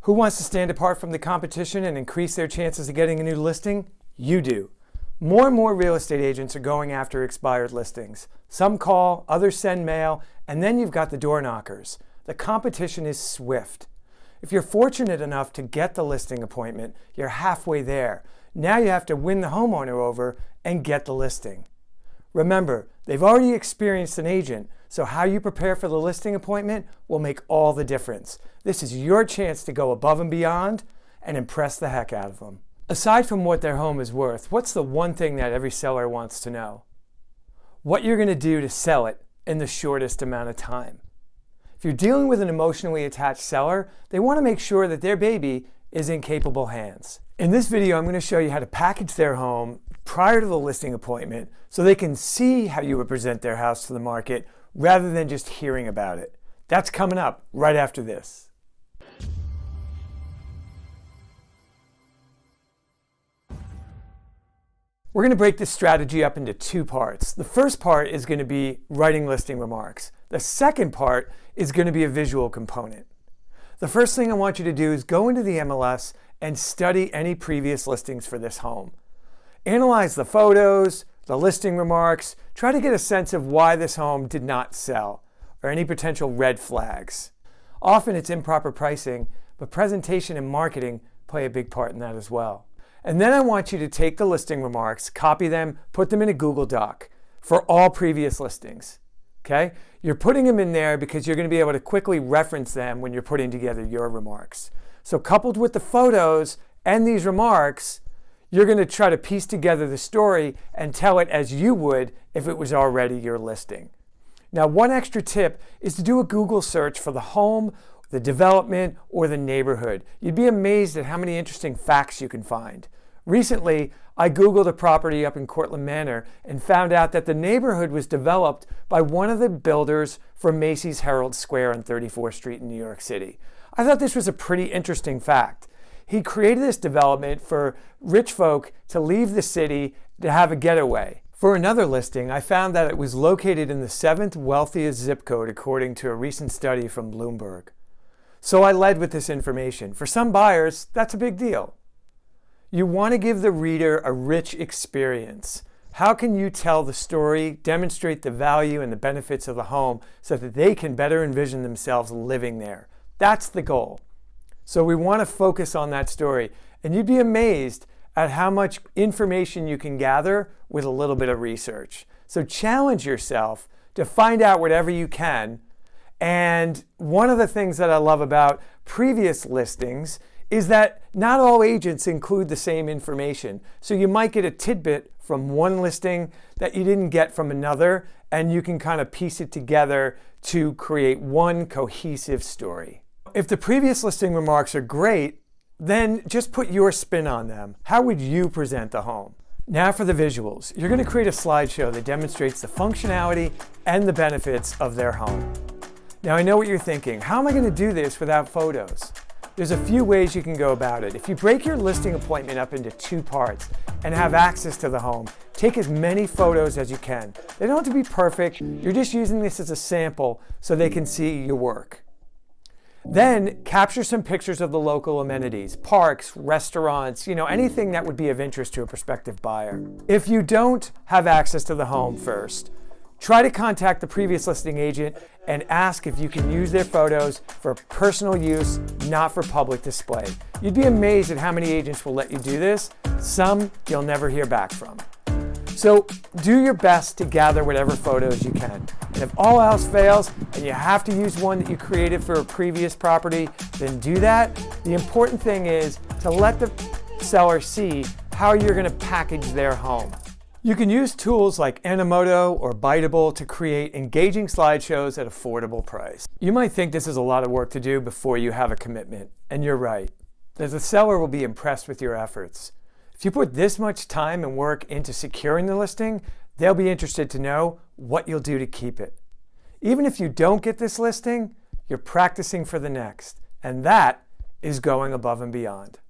Who wants to stand apart from the competition and increase their chances of getting a new listing? You do. More and more real estate agents are going after expired listings. Some call, others send mail, and then you've got the door knockers. The competition is swift. If you're fortunate enough to get the listing appointment, you're halfway there. Now you have to win the homeowner over and get the listing. Remember, they've already experienced an agent, so how you prepare for the listing appointment will make all the difference. This is your chance to go above and beyond and impress the heck out of them. Aside from what their home is worth, what's the one thing that every seller wants to know? What you're going to do to sell it in the shortest amount of time. If you're dealing with an emotionally attached seller, they want to make sure that their baby is in capable hands. In this video, I'm going to show you how to package their home prior to the listing appointment so they can see how you would present their house to the market rather than just hearing about it. That's coming up right after this. We're going to break this strategy up into two parts. The first part is going to be writing listing remarks. The second part is going to be a visual component. The first thing I want you to do is go into the MLS and study any previous listings for this home. Analyze the photos, the listing remarks, try to get a sense of why this home did not sell or any potential red flags. Often it's improper pricing, but presentation and marketing play a big part in that as well. And then I want you to take the listing remarks, copy them, put them in a Google Doc for all previous listings. Okay? You're putting them in there because you're going to be able to quickly reference them when you're putting together your remarks. So coupled with the photos and these remarks, you're going to try to piece together the story and tell it as you would if it was already your listing. Now, one extra tip is to do a Google search for the home, the development, or the neighborhood. You'd be amazed at how many interesting facts you can find. Recently, I Googled a property up in Cortlandt Manor and found out that the neighborhood was developed by one of the builders for Macy's Herald Square on 34th Street in New York City. I thought this was a pretty interesting fact. He created this development for rich folk to leave the city to have a getaway. For another listing, I found that it was located in the 7th wealthiest zip code according to a recent study from Bloomberg. So I led with this information. For some buyers, that's a big deal. You want to give the reader a rich experience. How can you tell the story, demonstrate the value and the benefits of the home so that they can better envision themselves living there? That's the goal. So we want to focus on that story. And you'd be amazed at how much information you can gather with a little bit of research. So challenge yourself to find out whatever you can. And one of the things that I love about previous listings is that not all agents include the same information. So you might get a tidbit from one listing that you didn't get from another, and you can kind of piece it together to create one cohesive story. If the previous listing remarks are great, then just put your spin on them. How would you present the home? Now for the visuals. You're going to create a slideshow that demonstrates the functionality and the benefits of their home. Now I know what you're thinking. How am I going to do this without photos? There's a few ways you can go about it. If you break your listing appointment up into two parts and have access to the home, take as many photos as you can. They don't have to be perfect. You're just using this as a sample so they can see your work. Then capture some pictures of the local amenities, parks, restaurants, anything that would be of interest to a prospective buyer. If you don't have access to the home first, try to contact the previous listing agent and ask if you can use their photos for personal use, not for public display. You'd be amazed at how many agents will let you do this. Some you'll never hear back from. So do your best to gather whatever photos you can. And if all else fails and you have to use one that you created for a previous property, then do that. The important thing is to let the seller see how you're going to package their home. You can use tools like Animoto or Biteable to create engaging slideshows at affordable price. You might think this is a lot of work to do before you have a commitment, and you're right. The seller will be impressed with your efforts. If you put this much time and work into securing the listing, they'll be interested to know what you'll do to keep it. Even if you don't get this listing, you're practicing for the next, and that is going above and beyond.